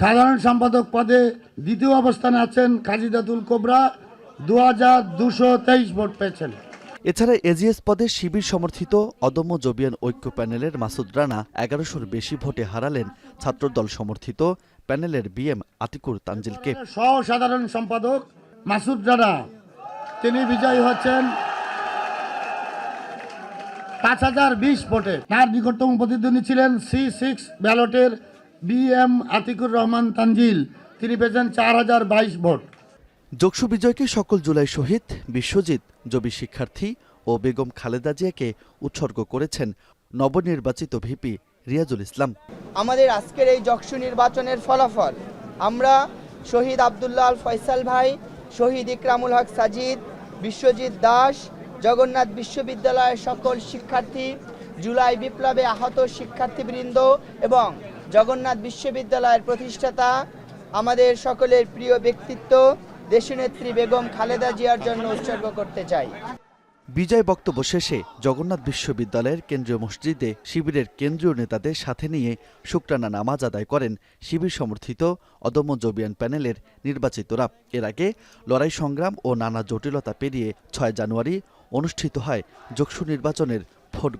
সাধারণ সম্পাদক পদে দ্বিতীয় অবস্থানে আছেন খাদিজাতুল কুবরা, 2223 ভোট পেয়েছেন। এছাড়া এজিএস পদে শিবির সমর্থিত অদম্য জবিয়ান ঐক্য প্যানেলের মাসুদ রানা 1100-র বেশি ভোটে হারালেন ছাত্রদল সমর্থিত প্যানেলের বিএম আতিকুর তানজিলকে। সহ সাধারণ সম্পাদক মাসুদ রানা, তিনি বিজয়ী হচ্ছেন 5020 ভোটে। তার নিকটতম প্রতিদ্বন্দ্বী ছিলেন C6 ব্যালটের বিএম আতিকুর রহমান তানজিল, তিনি পেয়েছেন 4022 ভোট। জকসু বিজয়কে সকল জুলাই শহীদ বিশ্বজিৎ জবি শিক্ষার্থী ও বেগম খালেদা জিয়াকে উৎসর্গ করেছেন নবনির্বাচিত ভিপি রিয়াজুল ইসলাম। আমাদের আজকের এই জকসু নির্বাচনের ফলাফল আমরা শহীদ আব্দুল্লাহ আল ফয়সাল ভাই, শহীদ ইকরামুল হক সাজিদ, বিশ্বজিৎ দাস, জগন্নাথ বিশ্ববিদ্যালয়ের সকল শিক্ষার্থী, জুলাই বিপ্লবে আহত শিক্ষার্থীবৃন্দ এবং জগন্নাথ বিশ্ববিদ্যালয়ের প্রতিষ্ঠাতা আমাদের সকলের প্রিয় ব্যক্তিত্ব দেশনেত্রী বেগম খালেদা জিয়ার জন্য উৎসর্গ করতে চাই। বিজয় বক্তব্য শেষে জগন্নাথ বিশ্ববিদ্যালয়ের কেন্দ্রীয় মসজিদে শিবিরের কেন্দ্রীয় নেতাদের সাথে নিয়ে শুকরানা নামাজ আদায় করেন শিবির সমর্থিত অদম্য জবিয়ান প্যানেলের নির্বাচিতরা। এর আগে লড়াই সংগ্রাম ও নানা জটিলতা পেরিয়ে 6 জানুয়ারি অনুষ্ঠিত হয় জকসু নির্বাচনের ভোট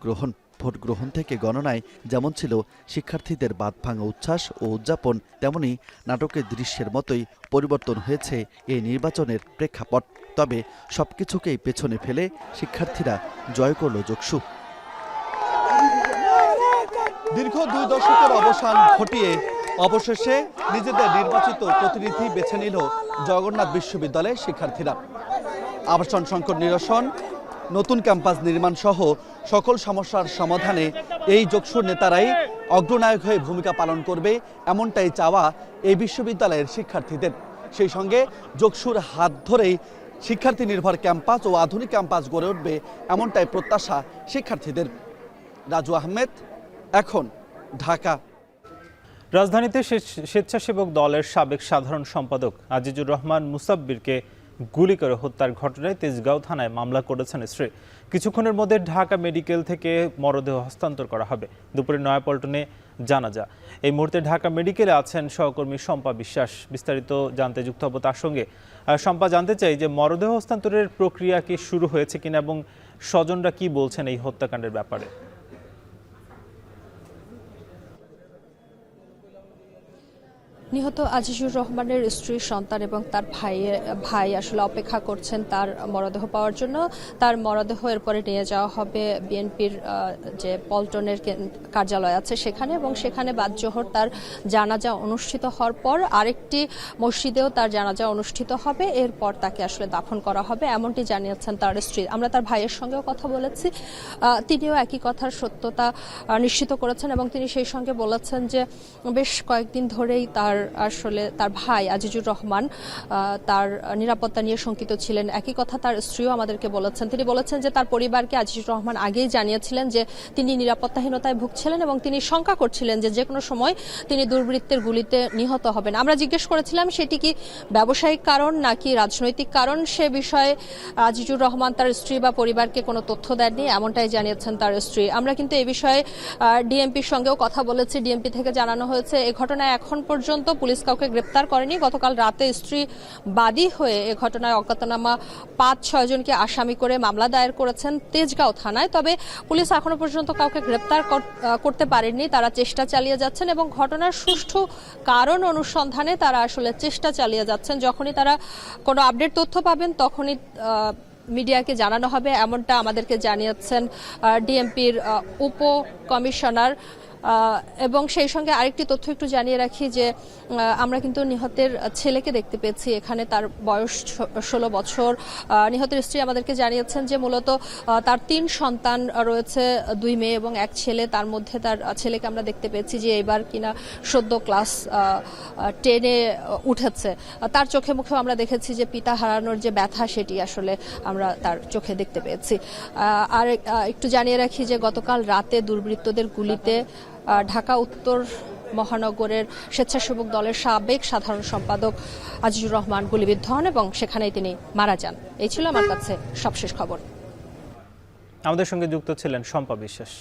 গ্রহণ থেকে গণনায় যেমন ছিল শিক্ষার্থীদের বাঁধভাঙা উচ্ছ্বাস ও উদযাপন, তেমনি নাটকের দৃশ্যের মতোই পরিবর্তন হয়েছে এই নির্বাচনের প্রেক্ষাপট। তবে সবকিছুকেই পেছনে ফেলে শিক্ষার্থীরা জয় করল জকসু। দীর্ঘ 2 দশকের অবসান ঘটিয়ে অবশেষে নিজেদের নির্বাচিত প্রতিনিধি বেছে নিল জগন্নাথ বিশ্ববিদ্যালয়ের শিক্ষার্থীরা। আবাসন সংকট নিরসন, নতুন ক্যাম্পাস নির্মাণ সহ সকল সমস্যার সমাধানে এই জকসুর নেতারাই অগ্রনায়ক হয়ে ভূমিকা পালন করবে, এমনটাই চাওয়া এই বিশ্ববিদ্যালয়ের শিক্ষার্থীদের। সেই সঙ্গে জকসুর হাত ধরেই শিক্ষার্থী নির্ভর ক্যাম্পাস ও আধুনিক ক্যাম্পাস গড়ে উঠবে, এমনটাই প্রত্যাশা শিক্ষার্থীদের। রাজু আহমেদ, এখন, ঢাকা। রাজধানীতে স্বেচ্ছাসেবক দলের সাবেক সাধারণ সম্পাদক আজিজুর রহমান মুসাব্বিরকে গুলি করে হত্যার ঘটনায় তেজগাঁও থানায় মামলা করেছেন স্ত্রী। কিছুক্ষণের মধ্যে ঢাকা মেডিকেল থেকে মরদেহ হস্তান্তর করা হবে। দুপুরে নয়াপল্টনে জানাজা। এই মুহূর্তে ঢাকা মেডিকেলে আছেন সহকর্মী শম্পা বিশ্বাস। বিস্তারিত জানতে যুক্ত হব তার সঙ্গে। শম্পা, জানতে চাই যে মরদেহ হস্তান্তরের প্রক্রিয়া কি শুরু হয়েছে কিনা এবং স্বজনরা কি বলছেন এই হত্যাকাণ্ডের ব্যাপারে? নিহত আজিজুর রহমানের স্ত্রী, সন্তান এবং তার ভাই আসলে অপেক্ষা করছেন তার মরদেহ পাওয়ার জন্য। তার মরদেহ এরপরে নিয়ে যাওয়া হবে বিএনপির যে পল্টনের কার্যালয় আছে সেখানে, এবং সেখানে বাদ জোহর তার জানাজা অনুষ্ঠিত হওয়ার পর আরেকটি মসজিদেও তার জানাজা অনুষ্ঠিত হবে। এরপর তাকে আসলে দাফন করা হবে, এমনটি জানিয়েছেন তার স্ত্রী। আমরা তার ভাইয়ের সঙ্গেও কথা বলেছি, তিনিও একই কথার সত্যতা নিশ্চিত করেছেন এবং তিনি সেই সঙ্গে বলেছেন যে বেশ কয়েকদিন ধরেই তার ভাই আজিজুর রহমান তার নিরাপত্তা নিয়ে শঙ্কিত ছিলেন। একই কথা তার স্ত্রীও আমাদেরকে বলেছেন। তিনি বলেছেন যে তার পরিবারকে আজিজুর রহমান আগেই জানিয়েছিলেন যে তিনি নিরাপত্তাহীনতায় ভুগছিলেন এবং তিনি শঙ্কা করছিলেন যে কোনো সময় তিনি দুর্বৃত্তের গুলিতে নিহত হবেন। আমরা জিজ্ঞেস করেছিলাম সেটি কি ব্যবসায়িক কারণ নাকি রাজনৈতিক কারণ। সে বিষয়ে আজিজুর রহমান তার স্ত্রী বা পরিবারকে কোনো তথ্য দেননি, এমনটাই জানিয়েছেন তার স্ত্রী। আমরা কিন্তু এই বিষয়ে ডিএমপির সঙ্গেও কথা বলেছি। ডিএমপি থেকে জানানো হয়েছে এই ঘটনায় এখন পর্যন্ত পুলিশ কাউকে গ্রেপ্তার করেনি। গতকাল রাতে স্ত্রী বাদী হয়ে এ ঘটনায় অজ্ঞাতনামা 5-6 জনকে আসামি করে মামলা দায়ের করেছেন তেজগাঁও থানায়। তবে পুলিশ এখনো পর্যন্ত কাউকে গ্রেপ্তার করতে পারেননি। তারা চেষ্টা চালিয়ে যাচ্ছেন এবং ঘটনার সুষ্ঠু কারণ অনুসন্ধানে তারা আসলে চেষ্টা চালিয়ে যাচ্ছেন। যখনই তারা কোনো আপডেট তথ্য পাবেন তখনই মিডিয়াকে জানানো হবে, এমনটা আমাদেরকে জানিয়েছেন ডিএমপির উপ কমিশনার। এবং সেই সঙ্গে আরেকটি তথ্য একটু জানিয়ে রাখি যে আমরা কিন্তু নিহতের ছেলেকে দেখতে পেয়েছি এখানে। তার বয়স 16 বছর। নিহতের স্ত্রী আমাদেরকে জানিয়েছেন যে মূলত তার 3 সন্তান রয়েছে, 2 মেয়ে এবং 1 ছেলে। তার মধ্যে তার ছেলেকে আমরা দেখতে পেয়েছি যে এবার কিনা সদ্য ক্লাস 10-এ উঠেছে। তার চোখে মুখেও আমরা দেখেছি যে পিতা হারানোর যে ব্যথা সেটি আসলে আমরা তার চোখে দেখতে পেয়েছি। আর একটু জানিয়ে রাখি যে গতকাল রাতে দুর্বৃত্তদের গুলিতে ঢাকা উত্তর মহানগরের স্বেচ্ছাসেবক দলের সাবেক সাধারণ সম্পাদক আজিজুর রহমান গুলিবিদ্ধ হন এবং সেখানেই তিনি মারা যান। এই ছিল আমার কাছে সবশেষ খবর। আমাদের সঙ্গে যুক্ত ছিলেন শম্পা বিশ্বাস।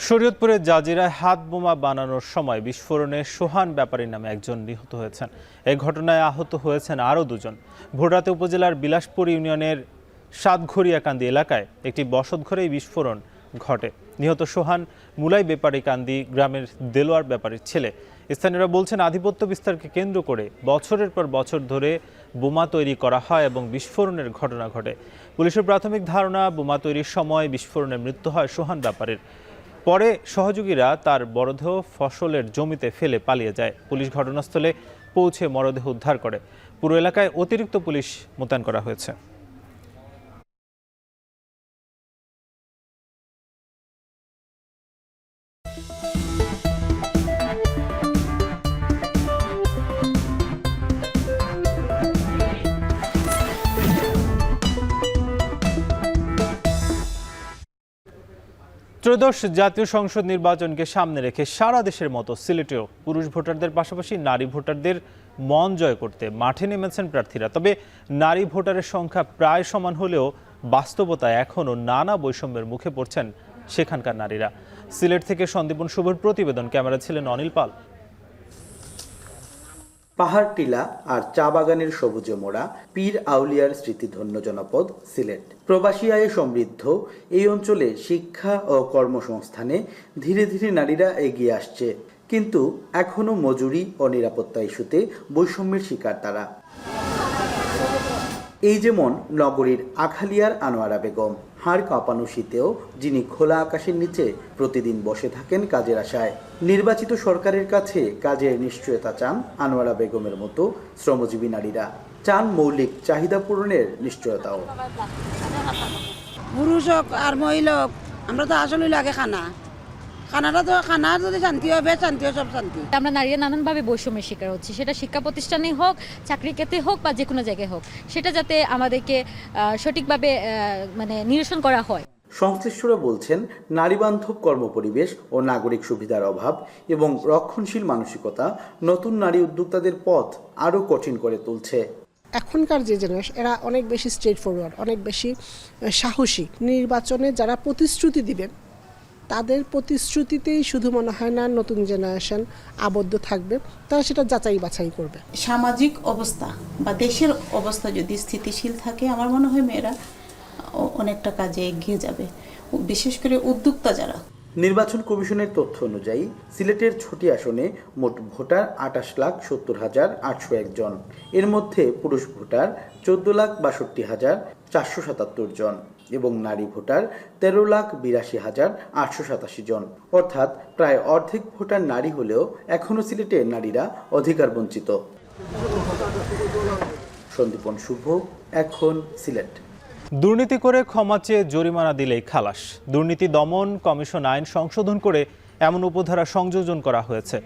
শরীয়তপুরের জাজিরায় হাত বোমা বানানোর সময় বিস্ফোরণে সোহান ব্যাপারী নামে একজন নিহত হয়েছেন। এই ঘটনায় আহত হয়েছেন আরও 2 জন। ভোররাতে উপজেলার বিলাসপুর ইউনিয়নের সাতঘরিয়াকান্দি এলাকায় একটি বসতঘরেই বিস্ফোরণ ঘটে। নিহত সোহান মুলাই বেপারীকান্দি গ্রামের দেলোয়ার ব্যাপারীর ছেলে। স্থানীয়রা বলছেন আধিপত্য বিস্তারকে কেন্দ্র করে বছরের পর বছর ধরে বোমা তৈরি করা হয় এবং বিস্ফোরণের ঘটনা ঘটে। পুলিশের প্রাথমিক ধারণা বোমা তৈরির সময় বিস্ফোরণে মৃত্যু হয় সোহান ব্যাপারীর। পরে সহযোগীরা তার মরদেহ ফসলের জমিতে ফেলে পালিয়ে যায়। পুলিশ ঘটনাস্থলে পৌঁছে মরদেহ উদ্ধার করে। পুরো এলাকায় অতিরিক্ত পুলিশ মোতায়েন করা হয়েছে। ত্রয়োদশ জাতীয় সংসদ নির্বাচনকে সামনে রেখে সারা দেশের মতো সিলেটেও পুরুষ ভোটারদের পাশাপাশি নারী ভোটারদের মন জয় করতে মাঠে নেমেছেন প্রার্থীরা। তবে নারী ভোটারের সংখ্যা প্রায় সমান হলেও বাস্তবতায় এখনও নানা বৈষম্যের মুখে পড়ছেন সেখানকার নারীরা। সিলেট থেকে সন্দীপন শুভর প্রতিবেদন, ক্যামেরা ছিলেন অনিল পাল। পাহাড় টিলা আর চা বাগানের সবুজে মোড়া পীর আউলিয়ার স্মৃতিধন্য জনপদ সিলেট। প্রবাসী আয়ে সমৃদ্ধ এই অঞ্চলে শিক্ষা ও কর্মসংস্থানে ধীরে ধীরে নারীরা এগিয়ে আসছে, কিন্তু এখনো মজুরি ও নিরাপত্তা ইস্যুতে বৈষম্যের শিকার তারা। এই যেমন নগরীর আখালিয়ার আনোয়ারা বেগম। হাড় কাঁপানো শীতেও যিনি খোলা আকাশের নিচে প্রতিদিন বসে থাকেন কাজের আশায়। নির্বাচিত সরকারের কাছে কাজের নিশ্চয়তা চান আনোয়ারা বেগমের মতো শ্রমজীবী নারীরা। চান মৌলিক চাহিদা পূরণের নিশ্চয়তাও। পুরুষ হোক আর মহিলা হোক, আমরা তো আসলে লাগে খানাটা তো খানার যদি শান্তি হবে, শান্তি সব শান্তি। আমরা নারীরা নানানভাবে বৈষম্যের শিকার হচ্ছি, সেটা শিক্ষা প্রতিষ্ঠানে হোক, চাকরি ক্ষেত্রে হোক বা যে কোনো জায়গায় হোক, সেটা যাতে আমাদেরকে সঠিকভাবে নিরসন করা হয়। সংশ্লিষ্টরা বলছেন নারীবান্ধব কর্মপরিবেশ ও নাগরিক সুবিধার অভাব এবং রক্ষণশীল মানসিকতা নতুন নারী উদ্যোক্তাদের পথ আরও কঠিন করে তুলছে। এখনকার যে জেনারেশন এরা অনেক বেশি স্ট্রেট ফরওয়ার্ড, অনেক বেশি সাহসী। নির্বাচনে যারা প্রতিশ্রুতি দিবেন তাদের প্রতিশ্রুতিতেই শুধু মনে হয় না নতুন জেনারেশন আবদ্ধ থাকবে, তারা সেটা যাচাই বাছাই করবে। সামাজিক অবস্থা বা দেশের অবস্থা যদি স্থিতিশীল থাকে, আমার মনে হয় মেয়েরা অনেকটা কাজে এগিয়ে যাবে, বিশেষ করে উদ্যোক্তা যারা। নির্বাচন কমিশনের তথ্য অনুযায়ী সিলেটের ছটি আসনে মোট ভোটার 28,70,801 জন। এর মধ্যে পুরুষ ভোটার 14,62,477 জন এবং নারী ভোটার 13,82,887 জন। অর্থাৎ প্রায় অর্ধেক ভোটার নারী হলেও এখনও সিলেটে নারীরা অধিকার বঞ্চিত। সন্দীপন শুভ, এখন সিলেট। দুর্নীতি করে ক্ষমা চেয়ে জরিমানা দিলেই খালাস। দুর্নীতি দমন কমিশন আইন সংশোধন করে এমন উপধারা সংযোজন করা হয়েছে।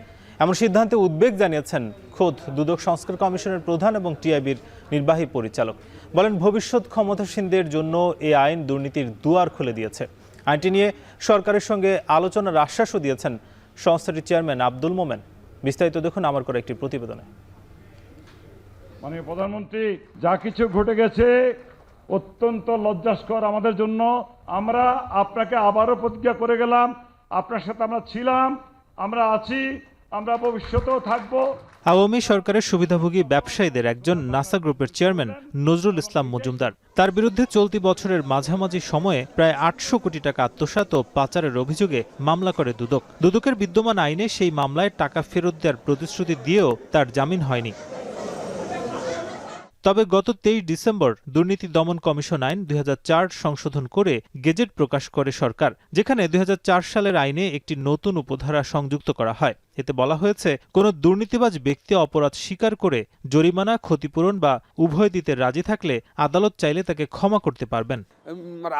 এমন সিদ্ধান্তে উদ্বেগ জানিয়েছেন খোদ দুদক সংস্কার কমিশনের প্রধান এবং টিআইবির নির্বাহী পরিচালক। বলেন, ভবিষ্যৎ ক্ষমতাসীনদের জন্য এই আইন দুর্নীতির দুয়ার খুলে দিয়েছে। আইনটি নিয়ে সরকারের সঙ্গে আলোচনার আশ্বাসও দিয়েছেন সংস্থাটির চেয়ারম্যান আব্দুল মোমেন। বিস্তারিত দেখুন আমার করা একটি প্রতিবেদনে। মাননীয় প্রধানমন্ত্রী, যা কিছু ঘটে গেছে অত্যন্ত লজ্জাস্কর আমাদের জন্য। আমরা আপনাকে আবারও প্রতিজ্ঞা করে গেলাম, আপনার সাথে আমরা ছিলাম, আমরা আছি, আমরা ভবিষ্যতেও থাকব। আওয়ামী সরকারের সুবিধাভোগী ব্যবসায়ীদের একজন নাসা গ্রুপের চেয়ারম্যান নজরুল ইসলাম মজুমদার। তার বিরুদ্ধে চলতি বছরের মাঝামাঝি সময়ে প্রায় 800 কোটি টাকা আত্মসাৎ ও পাচারের অভিযোগে মামলা করে দুদক। দুদকের বিদ্যমান আইনে সেই মামলায় টাকা ফেরত দেওয়ার প্রতিশ্রুতি দিয়েও তার জামিন হয়নি। তবে গত 23 ডিসেম্বর দুর্নীতি দমন কমিশন আইন 2004 সংশোধন করে গেজেট প্রকাশ করে সরকার, যেখানে 2004 সালের আইনে একটি নতুন উপধারা সংযুক্ত করা হয়। এতে বলা হয়েছে, কোনো দুর্নীতিবাজ ব্যক্তি অপরাধ স্বীকার করে জরিমানা, ক্ষতিপূরণ বা উভয় দিতে রাজি থাকলে আদালত চাইলে তাকে ক্ষমা করতে পারবেন।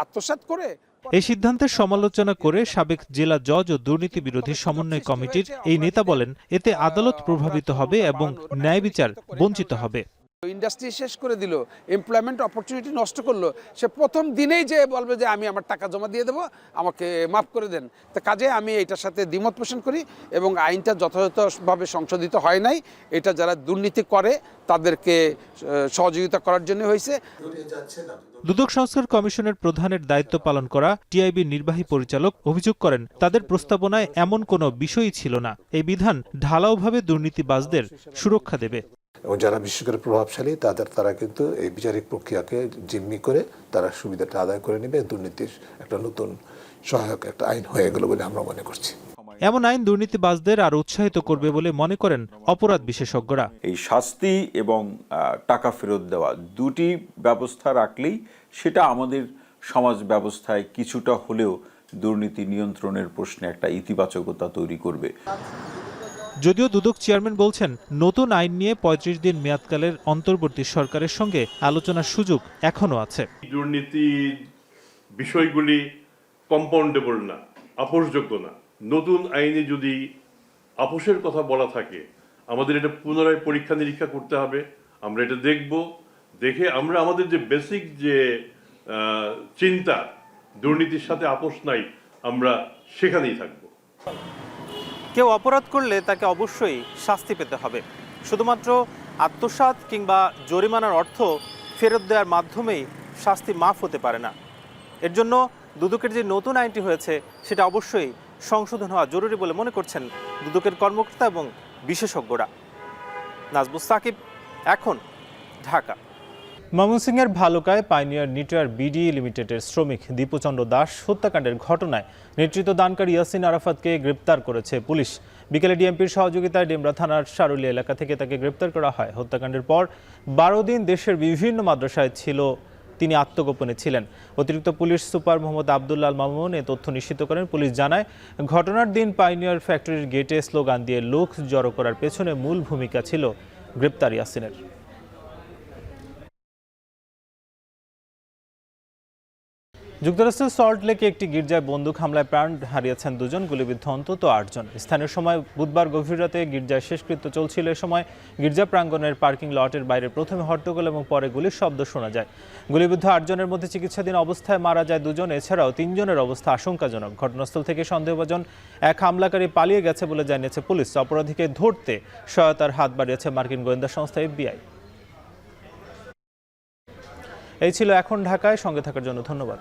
আত্মসাৎ করে এই সিদ্ধান্তের সমালোচনা করে সাবেক জেলা জজ ও দুর্নীতি বিরোধী সমন্বয় কমিটির এই নেতা বলেন, এতে আদালত প্রভাবিত হবে এবং ন্যায় বিচার বঞ্চিত হবে। ইন্ডাস্ট্রি শেষ করে দিল, এমপ্লয়মেন্ট অপরচুনিটি নষ্ট করলো। সে প্রথম দিনেই যে বলবে যে আমি আমার টাকা জমা দিয়ে দেবো, আমাকে মাফ করে দেন। তো কাজে আমি এটার সাথে দ্বিমত পোষণ করি এবং আইনটা যথাযথভাবে সংশোধিত হয় নাই। এটা যারা দুর্নীতি করে তাদেরকে সহযোগিতা করার জন্য হয়েছে। দুদক সংস্কার কমিশনের প্রধানের দায়িত্ব পালন করা টিআইবির নির্বাহী পরিচালক অভিযোগ করেন, তাদের প্রস্তাবনায় এমন কোনো বিষয়ই ছিল না। এই বিধান ঢালাওভাবে দুর্নীতিবাজদের সুরক্ষা দেবে এবং যারা বিশেষ করে প্রভাবশালী তারা কিন্তু এই বিচারিক প্রক্রিয়াকে জিম্মি করে তারা সুবিধাটা আদায় করে নেবে। দুর্নীতির একটা নতুন সহায়ক একটা আইন হয়ে গেল বলে আমরা মনে করছি। এমন আইন দুর্নীতিবাজদের আরো উৎসাহিত করবে বলে মনে করেন অপরাধ বিশেষজ্ঞরা। এই শাস্তি এবং টাকা ফেরত দেওয়া দুটি ব্যবস্থা রাখলেই সেটা আমাদের সমাজ ব্যবস্থায় কিছুটা হলেও দুর্নীতি নিয়ন্ত্রণের প্রশ্নে একটা ইতিবাচকতা তৈরি করবে। যদিও দুদক চেয়ারম্যান বলছেন, নতুন আইন নিয়ে 35 দিন মেয়াদকালের অন্তর্বর্তী সরকারের সঙ্গে আলোচনার সুযোগ এখনো আছে। দুর্নীতির বিষয়গুলি কম্পাউন্ডেবল না, আপোষযোগ্য না। নতুন আইনে যদি আপোষের কথা বলা থাকে, আমাদের এটা পুনরায় পরীক্ষা নিরীক্ষা করতে হবে। আমরা এটা দেখে আমরা আমাদের যে বেসিক যে চিন্তা, দুর্নীতির সাথে আপোষ নাই, আমরা সেখানেই থাকব। কেউ অপরাধ করলে তাকে অবশ্যই শাস্তি পেতে হবে। শুধুমাত্র আত্মসাৎ কিংবা জরিমানার অর্থ ফেরত দেওয়ার মাধ্যমেই শাস্তি মাফ হতে পারে না। এর জন্য দুদকের যে নতুন আইনটি হয়েছে সেটা অবশ্যই সংশোধন হওয়া জরুরি বলে মনে করছেন দুদকের কর্মকর্তা এবং বিশেষজ্ঞরা। নাজমুস সাকিব, এখন, ঢাকা। ময়মনসিংহের ভালুকায় পাইনিয়ার নিউট্রিয়ার বিডি লিমিটেডের শ্রমিক দীপুচন্দ্র দাস হত্যাকাণ্ডের ঘটনায় নেতৃত্ব দানকারী ইয়াসিন আরাফাতকে গ্রেপ্তার করেছে পুলিশ। বিকেলে ডিএমপির সহযোগিতায় ডেমরা থানার সারুলিয়া এলাকা থেকে তাকে গ্রেপ্তার করা হয়। হত্যাকাণ্ডের পর 12 দিন দেশের বিভিন্ন মাদ্রাসায় তিনি আত্মগোপনে ছিলেন। অতিরিক্ত পুলিশ সুপার মোহাম্মদ আবদুল্লাহ মামুন এ তথ্য নিশ্চিত করেন। পুলিশ জানায়, ঘটনার দিন পাইনিয়ার ফ্যাক্টরির গেটে স্লোগান দিয়ে লোক জড়ো করার পেছনে মূল ভূমিকা ছিল গ্রেপ্তার ইয়াসিনের। যুক্তরাষ্ট্রের সল্ট লেকে একটি গির্জায় বন্দুক হামলায় প্রাণ হারিয়েছেন 2 জন, গুলিবিদ্ধ অন্তত 8 জন। স্থানীয় সময় বুধবার গভীর রাতে গির্জায় শেষকৃত্য চলছিল। এ সময় গির্জা প্রাঙ্গণের পার্কিং লটের বাইরে প্রথমে হট্টগোল এবং পরে গুলির শব্দ শোনা যায়। গুলিবিদ্ধ 8 জনের মধ্যে চিকিৎসাধীন অবস্থায় মারা যায় 2 জন। এছাড়াও 3 জনের অবস্থা আশঙ্কাজনক। ঘটনাস্থল থেকে সন্দেহভাজন এক হামলাকারী পালিয়ে গেছে বলে জানিয়েছে পুলিশ। অপরাধীকে ধরতে সহায়তার হাত বাড়িয়েছে মার্কিন গোয়েন্দা সংস্থা FBI। এই ছিল এখন ঢাকায়। সঙ্গে থাকার জন্য ধন্যবাদ।